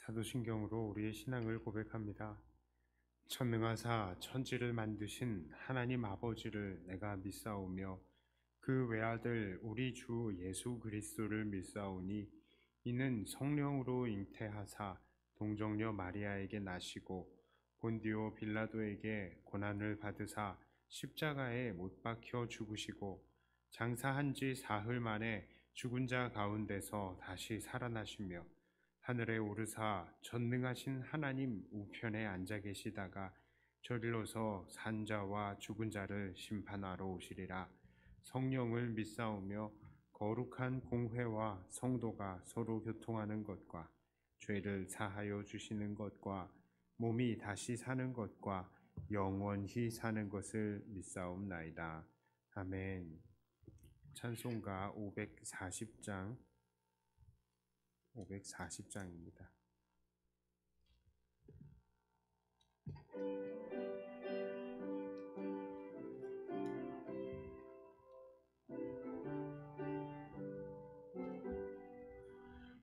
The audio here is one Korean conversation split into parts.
사도신경으로 우리의 신앙을 고백합니다. 전능하사 천지를 만드신 하나님 아버지를 내가 믿사오며 그 외아들 우리 주 예수 그리스도를 믿사오니 이는 성령으로 잉태하사 동정녀 마리아에게 나시고 본디오 빌라도에게 고난을 받으사 십자가에 못 박혀 죽으시고 장사한 지 사흘 만에 죽은 자 가운데서 다시 살아나시며 하늘에 오르사 전능하신 하나님 우편에 앉아 계시다가 저리로서 산자와 죽은 자를 심판하러 오시리라. 성령을 믿사오며 거룩한 공회와 성도가 서로 교통하는 것과 죄를 사하여 주시는 것과 몸이 다시 사는 것과 영원히 사는 것을 믿사옵나이다. 아멘. 찬송가 540장입니다.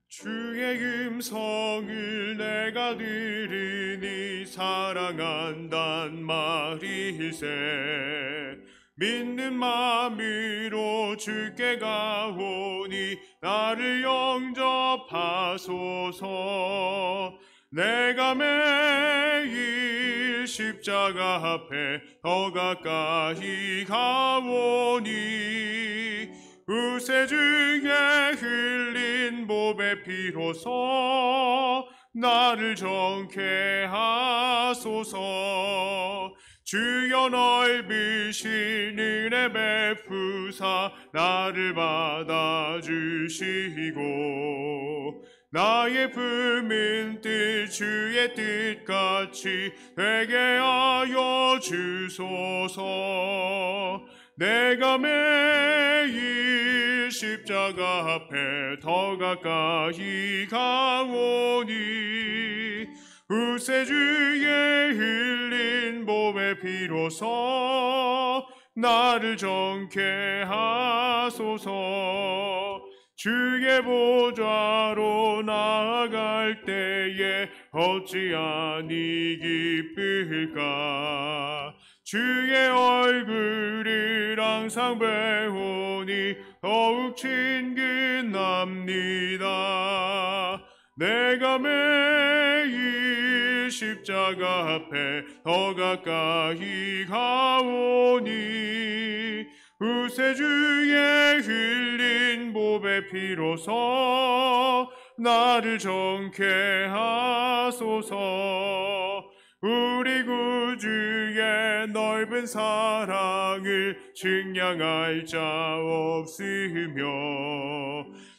주의 음성을 내가 들으니 사랑한단 말일세. 믿는 마음으로 주께 가오니 나를 영접하소서. 내가 매일 십자가 앞에 더 가까이 가오니 우세 중에 흘린 몸의 피로서 나를 정케 하소서. 주여 넓으신 은혜 베푸사 나를 받아주시고 나의 품은 뜻 주의 뜻같이 되게 하여 주소서. 내가 매일 십자가 앞에 더 가까이 가오니 우세 주에 흘린 몸의 피로서 나를 정케 하소서. 주의 보좌로 나아갈 때에 어찌하니 기쁠까. 주의 얼굴을 항상 배우니 더욱 친근합니다. 내가 매일 십자가 앞에 더 가까이 가오니 우세 주에 흘린 몸의 피로서 나를 정케 하소서. 우리 구주의 넓은 사랑을 측량할 자 없으며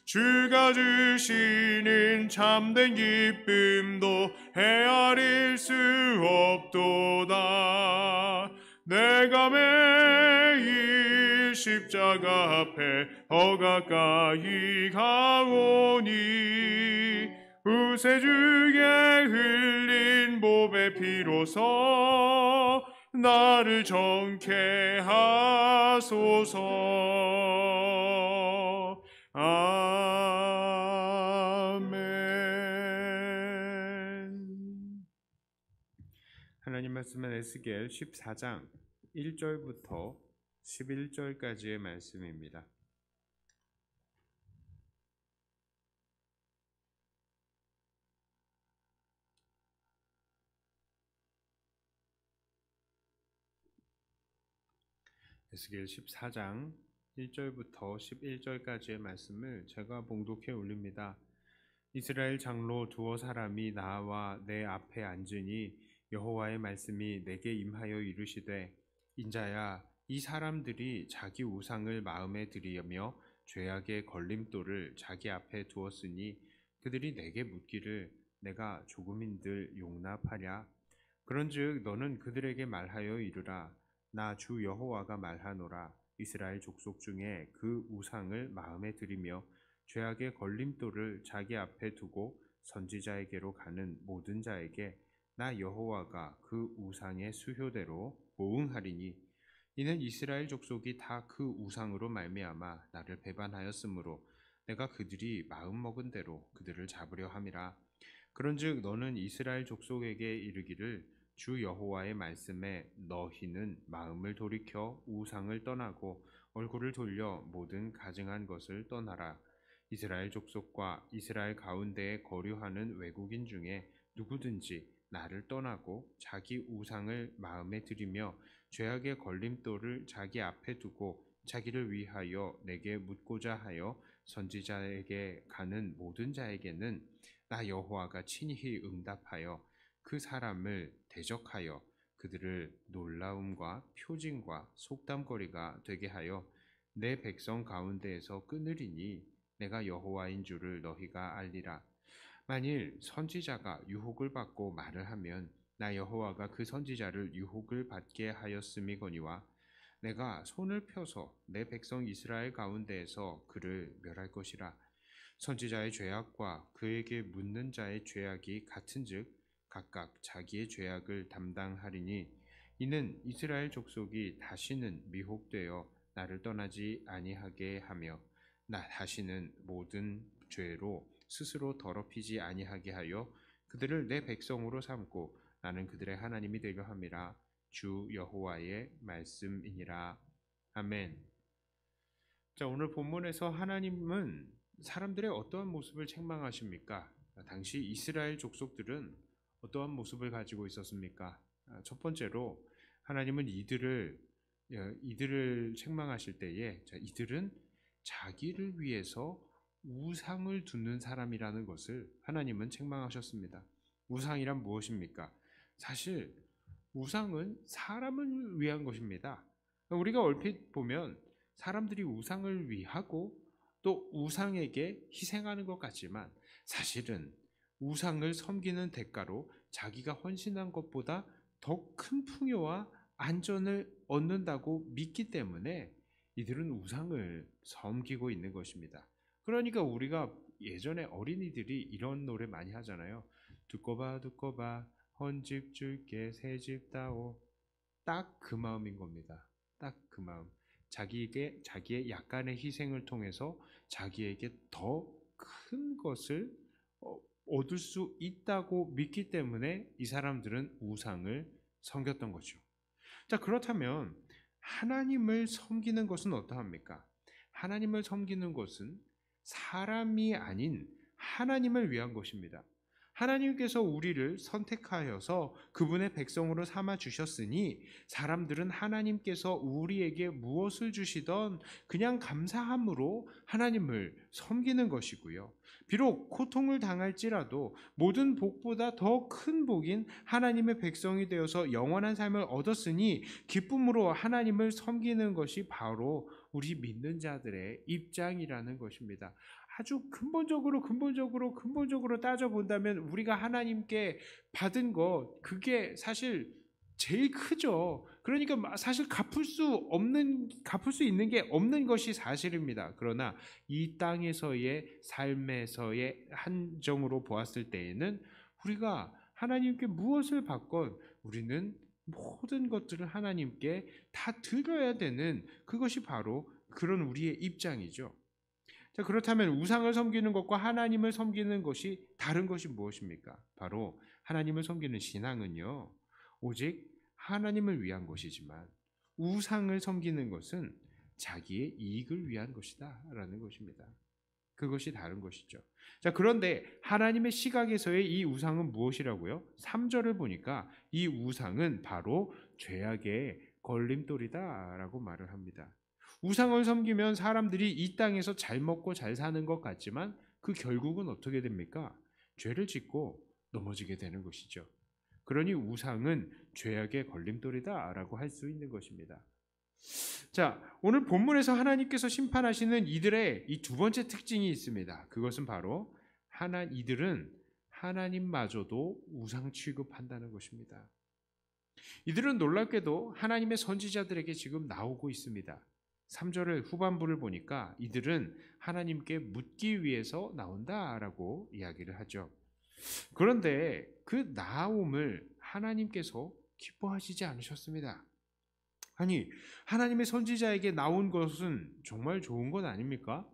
주가 주시는 참된 기쁨도 헤아릴 수 없도다. 내가 매일 십자가 앞에 더 가까이 가오니 우세 주에 흘린 몸의 피로서 나를 정케 하소서. 아멘. 하나님 말씀은 에스겔 14장 1절부터 11절까지의 말씀입니다. 에스겔 14장 1절부터 11절까지의 말씀을 제가 봉독해 올립니다. 이스라엘 장로 두어 사람이 나와 내 앞에 앉으니 여호와의 말씀이 내게 임하여 이르시되 인자야, 이 사람들이 자기 우상을 마음에 들이며 죄악의 걸림돌을 자기 앞에 두었으니 그들이 내게 묻기를 내가 조금인들 용납하랴. 그런즉 너는 그들에게 말하여 이르라. 나 주 여호와가 말하노라. 이스라엘 족속 중에 그 우상을 마음에 들이며 죄악의 걸림돌을 자기 앞에 두고 선지자에게로 가는 모든 자에게 나 여호와가 그 우상의 수효대로 보응하리니 이는 이스라엘 족속이 다 그 우상으로 말미암아 나를 배반하였으므로 내가 그들이 마음먹은 대로 그들을 잡으려 함이라. 그런즉 너는 이스라엘 족속에게 이르기를 주 여호와의 말씀에 너희는 마음을 돌이켜 우상을 떠나고 얼굴을 돌려 모든 가증한 것을 떠나라. 이스라엘 족속과 이스라엘 가운데에 거류하는 외국인 중에 누구든지 나를 떠나고 자기 우상을 마음에 들이며 죄악의 걸림돌을 자기 앞에 두고 자기를 위하여 내게 묻고자 하여 선지자에게 가는 모든 자에게는 나 여호와가 친히 응답하여 그 사람을 대적하여 그들을 놀라움과 표징과 속담거리가 되게 하여 내 백성 가운데에서 끊으리니 내가 여호와인 줄을 너희가 알리라. 만일 선지자가 유혹을 받고 말을 하면 나 여호와가 그 선지자를 유혹을 받게 하였음이거니와 내가 손을 펴서 내 백성 이스라엘 가운데에서 그를 멸할 것이라. 선지자의 죄악과 그에게 묻는 자의 죄악이 같은즉 각각 자기의 죄악을 담당하리니 이는 이스라엘 족속이 다시는 미혹되어 나를 떠나지 아니하게 하며 나 다시는 모든 죄로 스스로 더럽히지 아니하게 하여 그들을 내 백성으로 삼고 나는 그들의 하나님이 되려 함이라. 주 여호와의 말씀이니라. 아멘. 자, 오늘 본문에서 하나님은 사람들의 어떠한 모습을 책망하십니까? 당시 이스라엘 족속들은 어떠한 모습을 가지고 있었습니까? 첫 번째로 하나님은 이들을 책망하실 때에 이들은 자기를 위해서 우상을 두는 사람이라는 것을 하나님은 책망하셨습니다. 우상이란 무엇입니까? 사실 우상은 사람을 위한 것입니다. 우리가 얼핏 보면 사람들이 우상을 위하고 또 우상에게 희생하는 것 같지만 사실은 우상을 섬기는 대가로 자기가 헌신한 것보다 더 큰 풍요와 안전을 얻는다고 믿기 때문에 이들은 우상을 섬기고 있는 것입니다. 그러니까 우리가 예전에 어린이들이 이런 노래 많이 하잖아요. 두꺼 봐 헌집 줄게 새집 다오. 딱 그 마음인 겁니다. 딱 그 마음. 자기의 약간의 희생을 통해서 자기에게 더 큰 것을 얻을 수 있다고 믿기 때문에 이 사람들은 우상을 섬겼던 거죠. 자, 그렇다면 하나님을 섬기는 것은 어떠합니까? 하나님을 섬기는 것은 사람이 아닌 하나님을 위한 것입니다. 하나님께서 우리를 선택하여서 그분의 백성으로 삼아 주셨으니 사람들은 하나님께서 우리에게 무엇을 주시던 그냥 감사함으로 하나님을 섬기는 것이고요. 비록 고통을 당할지라도 모든 복보다 더 큰 복인 하나님의 백성이 되어서 영원한 삶을 얻었으니 기쁨으로 하나님을 섬기는 것이 바로 우리 믿는 자들의 입장이라는 것입니다. 아주 근본적으로 따져본다면 우리가 하나님께 받은 것 그게 사실 제일 크죠. 그러니까 사실 갚을 수 있는 게 없는 것이 사실입니다. 그러나 이 땅에서의 삶에서의 한정으로 보았을 때에는 우리가 하나님께 무엇을 받건 우리는 모든 것들을 하나님께 다 드려야 되는 그것이 바로 그런 우리의 입장이죠. 자, 그렇다면 우상을 섬기는 것과 하나님을 섬기는 것이 다른 것이 무엇입니까? 바로 하나님을 섬기는 신앙은요, 오직 하나님을 위한 것이지만 우상을 섬기는 것은 자기의 이익을 위한 것이다 라는 것입니다. 그것이 다른 것이죠. 자, 그런데 하나님의 시각에서의 이 우상은 무엇이라고요? 3절을 보니까 이 우상은 바로 죄악의 걸림돌이다 라고 말을 합니다. 우상을 섬기면 사람들이 이 땅에서 잘 먹고 잘 사는 것 같지만 그 결국은 어떻게 됩니까? 죄를 짓고 넘어지게 되는 것이죠. 그러니 우상은 죄악의 걸림돌이다라고 할 수 있는 것입니다. 자, 오늘 본문에서 하나님께서 심판하시는 이들의 이 두 번째 특징이 있습니다. 그것은 바로 이들은 하나님마저도 우상 취급한다는 것입니다. 이들은 놀랍게도 하나님의 선지자들에게 지금 나오고 있습니다. 3절의 후반부를 보니까 이들은 하나님께 묻기 위해서 나온다라고 이야기를 하죠. 그런데 그 나옴을 하나님께서 기뻐하시지 않으셨습니다. 아니, 하나님의 선지자에게 나온 것은 정말 좋은 것 아닙니까?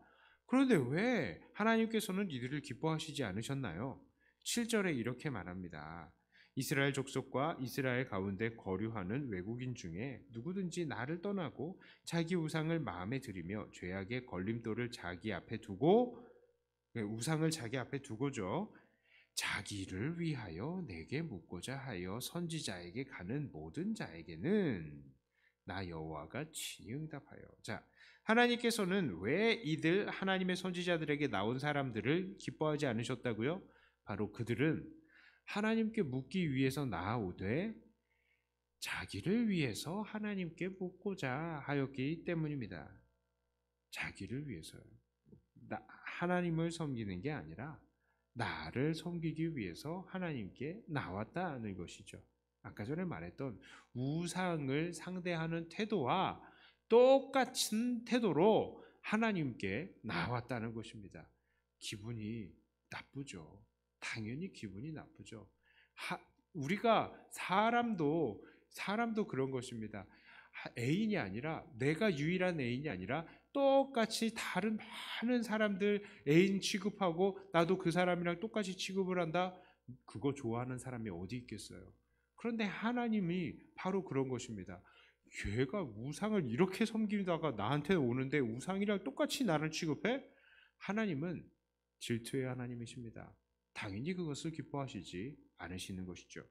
그런데 왜 하나님께서는 이들을 기뻐하시지 않으셨나요? 7절에 이렇게 말합니다. 이스라엘 족속과 이스라엘 가운데 거류하는 외국인 중에 누구든지 나를 떠나고 자기 우상을 마음에 들이며 죄악의 걸림돌을 자기 앞에 두고, 우상을 자기 앞에 두고죠, 자기를 위하여 내게 묻고자 하여 선지자에게 가는 모든 자에게는 나 여호와가 친히 응답하여. 자, 하나님께서는 왜 이들 하나님의 선지자들에게 나온 사람들을 기뻐하지 않으셨다고요? 바로 그들은 하나님께 묻기 위해서 나아오되 자기를 위해서 하나님께 묻고자 하였기 때문입니다. 자기를 위해서요. 하나님을 섬기는 게 아니라 나를 섬기기 위해서 하나님께 나왔다는 것이죠. 아까 전에 말했던 우상을 상대하는 태도와 똑같은 태도로 하나님께 나왔다는 것입니다. 기분이 나쁘죠. 당연히 기분이 나쁘죠. 우리가 사람도 그런 것입니다. 애인이 아니라, 내가 유일한 애인이 아니라 똑같이 다른 많은 사람들 애인 취급하고 나도 그 사람이랑 똑같이 취급을 한다. 그거 좋아하는 사람이 어디 있겠어요? 그런데 하나님이 바로 그런 것입니다. 걔가 우상을 이렇게 섬기다가 나한테 오는데 우상이랑 똑같이 나를 취급해? 하나님은 질투의 하나님이십니다. 당연히 그것을 기뻐하시지 않으시는 것이죠.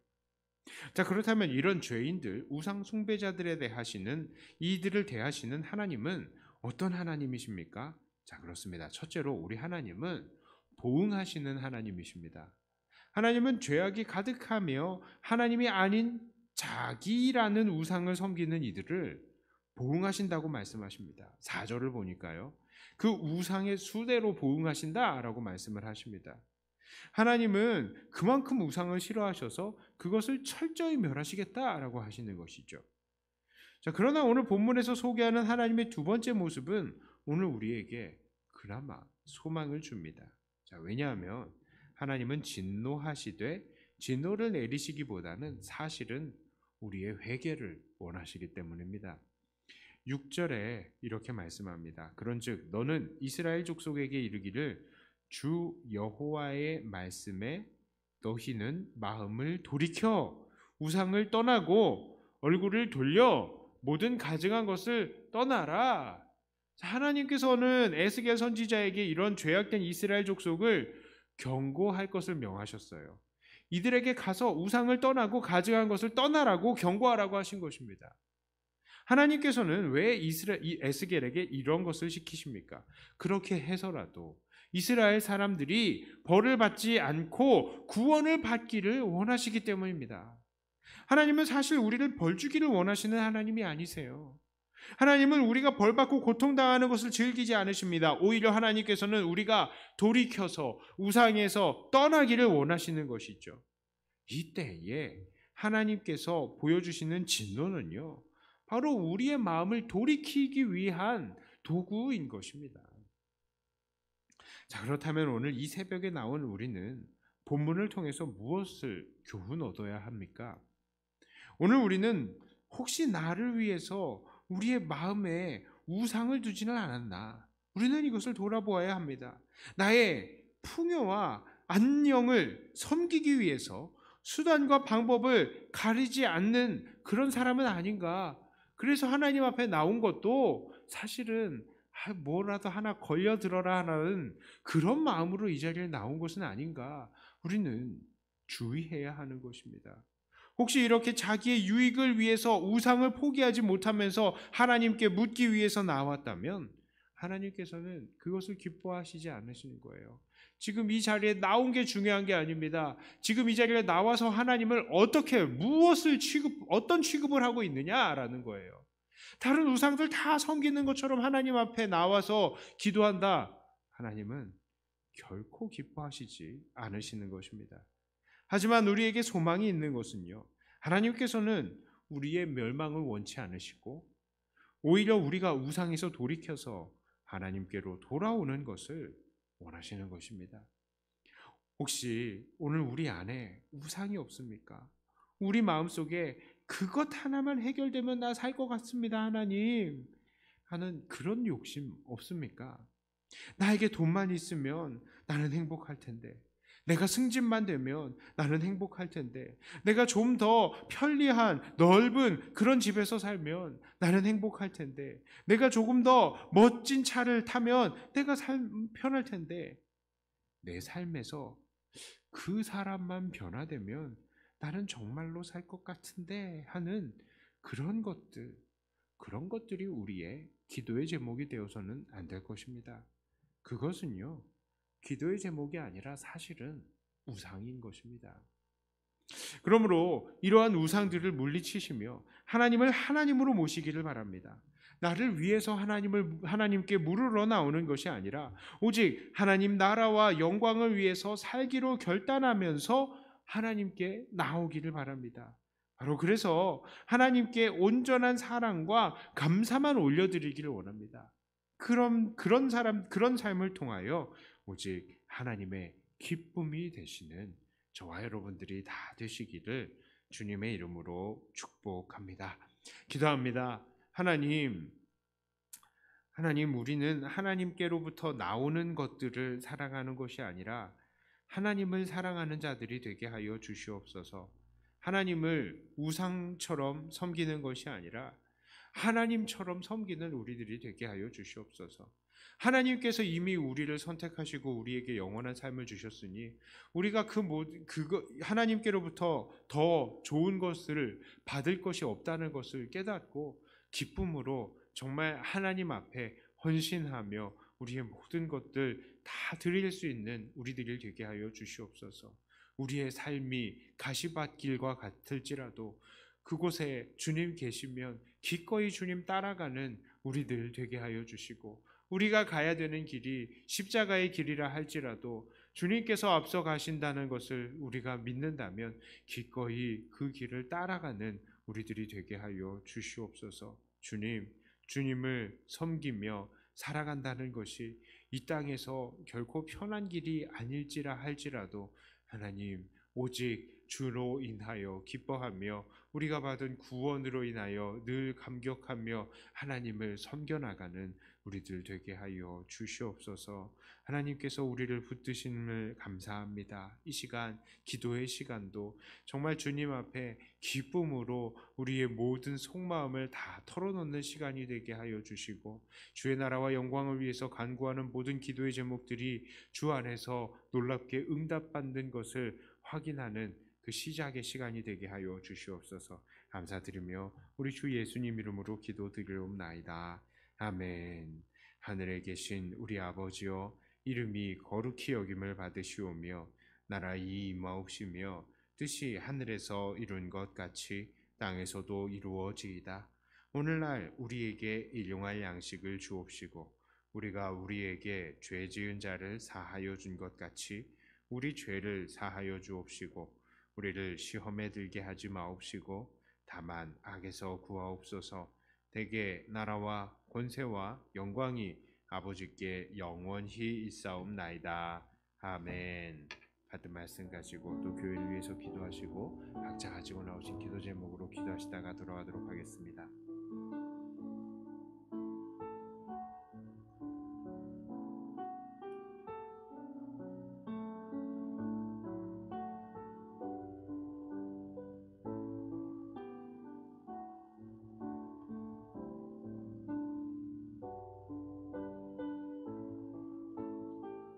자, 그렇다면 이런 죄인들, 우상 숭배자들에 대하시는, 이들을 대하시는 하나님은 어떤 하나님이십니까? 자, 그렇습니다. 첫째로 우리 하나님은 보응하시는 하나님이십니다. 하나님은 죄악이 가득하며 하나님이 아닌 자기라는 우상을 섬기는 이들을 보응하신다고 말씀하십니다. 4절을 보니까요, 그 우상의 수대로 보응하신다라고 말씀을 하십니다. 하나님은 그만큼 우상을 싫어하셔서 그것을 철저히 멸하시겠다라고 하시는 것이죠. 자, 그러나 오늘 본문에서 소개하는 하나님의 두 번째 모습은 오늘 우리에게 그나마 소망을 줍니다. 자, 왜냐하면 하나님은 진노하시되 진노를 내리시기보다는 사실은 우리의 회개를 원하시기 때문입니다. 6절에 이렇게 말씀합니다. 그런즉 너는 이스라엘 족속에게 이르기를 주 여호와의 말씀에 너희는 마음을 돌이켜 우상을 떠나고 얼굴을 돌려 모든 가증한 것을 떠나라. 하나님께서는 에스겔 선지자에게 이런 죄악된 이스라엘 족속을 경고할 것을 명하셨어요. 이들에게 가서 우상을 떠나고 가증한 것을 떠나라고 경고하라고 하신 것입니다. 하나님께서는 왜 에스겔에게 이런 것을 시키십니까? 그렇게 해서라도 이스라엘 사람들이 벌을 받지 않고 구원을 받기를 원하시기 때문입니다. 하나님은 사실 우리를 벌 주기를 원하시는 하나님이 아니세요. 하나님은 우리가 벌 받고 고통당하는 것을 즐기지 않으십니다. 오히려 하나님께서는 우리가 돌이켜서 우상에서 떠나기를 원하시는 것이죠. 이때에 하나님께서 보여주시는 진노는요, 바로 우리의 마음을 돌이키기 위한 도구인 것입니다. 자, 그렇다면 오늘 이 새벽에 나온 우리는 본문을 통해서 무엇을 교훈 얻어야 합니까? 오늘 우리는 혹시 나를 위해서 우리의 마음에 우상을 두지는 않았나? 우리는 이것을 돌아보아야 합니다. 나의 풍요와 안녕을 섬기기 위해서 수단과 방법을 가리지 않는 그런 사람은 아닌가? 그래서 하나님 앞에 나온 것도 사실은 뭐라도 하나 걸려들어라 하는 그런 마음으로 이 자리에 나온 것은 아닌가? 우리는 주의해야 하는 것입니다. 혹시 이렇게 자기의 유익을 위해서 우상을 포기하지 못하면서 하나님께 묻기 위해서 나왔다면 하나님께서는 그것을 기뻐하시지 않으시는 거예요. 지금 이 자리에 나온 게 중요한 게 아닙니다. 지금 이 자리에 나와서 하나님을 어떤 취급을 하고 있느냐라는 거예요. 다른 우상들 다 섬기는 것처럼 하나님 앞에 나와서 기도한다. 하나님은 결코 기뻐하시지 않으시는 것입니다. 하지만 우리에게 소망이 있는 것은요, 하나님께서는 우리의 멸망을 원치 않으시고 오히려 우리가 우상에서 돌이켜서 하나님께로 돌아오는 것을 원하시는 것입니다. 혹시 오늘 우리 안에 우상이 없습니까? 우리 마음속에 그것 하나만 해결되면 나 살 것 같습니다, 하나님 하는 그런 욕심 없습니까? 나에게 돈만 있으면 나는 행복할 텐데, 내가 승진만 되면 나는 행복할 텐데, 내가 좀 더 편리한 넓은 그런 집에서 살면 나는 행복할 텐데, 내가 조금 더 멋진 차를 타면 내가 편할 텐데, 내 삶에서 그 사람만 변화되면 나는 정말로 살 것 같은데 하는 그런 것들이 우리의 기도의 제목이 되어서는 안 될 것입니다. 그것은요, 기도의 제목이 아니라 사실은 우상인 것입니다. 그러므로 이러한 우상들을 물리치시며 하나님을 하나님으로 모시기를 바랍니다. 나를 위해서 하나님께 물으러 나오는 것이 아니라 오직 하나님 나라와 영광을 위해서 살기로 결단하면서 하나님께 나오기를 바랍니다. 바로 그래서 하나님께 온전한 사랑과 감사만 올려드리기를 원합니다. 그런 삶을 통하여 오직 하나님의 기쁨이 되시는 저와 여러분들이 다 되시기를 주님의 이름으로 축복합니다. 기도합니다. 하나님, 우리는 하나님께로부터 나오는 것들을 사랑하는 것이 아니라 하나님을 사랑하는 자들이 되게 하여 주시옵소서. 하나님을 우상처럼 섬기는 것이 아니라 하나님처럼 섬기는 우리들이 되게 하여 주시옵소서. 하나님께서 이미 우리를 선택하시고 우리에게 영원한 삶을 주셨으니 우리가 하나님께로부터 더 좋은 것을 받을 것이 없다는 것을 깨닫고 기쁨으로 정말 하나님 앞에 헌신하며 우리의 모든 것들 다 드릴 수 있는 우리들이 되게 하여 주시옵소서. 우리의 삶이 가시밭길과 같을지라도 그곳에 주님 계시면 기꺼이 주님 따라가는 우리들 되게 하여 주시고, 우리가 가야 되는 길이 십자가의 길이라 할지라도 주님께서 앞서 가신다는 것을 우리가 믿는다면 기꺼이 그 길을 따라가는 우리들이 되게 하여 주시옵소서. 주님을 섬기며 살아간다는 것이 이 땅에서 결코 편한 길이 아닐지라 할지라도 하나님, 오직 주로 인하여 기뻐하며 우리가 받은 구원으로 인하여 늘 감격하며 하나님을 섬겨나가는 우리들 되게 하여 주시옵소서. 하나님께서 우리를 붙드심을 감사합니다. 이 시간, 기도의 시간도 정말 주님 앞에 기쁨으로 우리의 모든 속마음을 다 털어놓는 시간이 되게 하여 주시고, 주의 나라와 영광을 위해서 간구하는 모든 기도의 제목들이 주 안에서 놀랍게 응답받는 것을 확인하는 그 시작의 시간이 되게 하여 주시옵소서. 감사드리며 우리 주 예수님 이름으로 기도드리옵나이다. 아멘. 하늘에 계신 우리 아버지여, 이름이 거룩히 여김을 받으시오며 나라의 임하옵시며 뜻이 하늘에서 이룬 것 같이 땅에서도 이루어지이다. 오늘날 우리에게 일용할 양식을 주옵시고 우리가 우리에게 죄 지은 자를 사하여 준 것 같이 우리 죄를 사하여 주옵시고 우리를 시험에 들게 하지 마옵시고 다만 악에서 구하옵소서. 대개 나라와 권세와 영광이 아버지께 영원히 있사옵나이다. 아멘. 받은 말씀 가지고 또 교회를 위해서 기도하시고 각자 가지고 나오신 기도 제목으로 기도하시다가 돌아가도록 하겠습니다.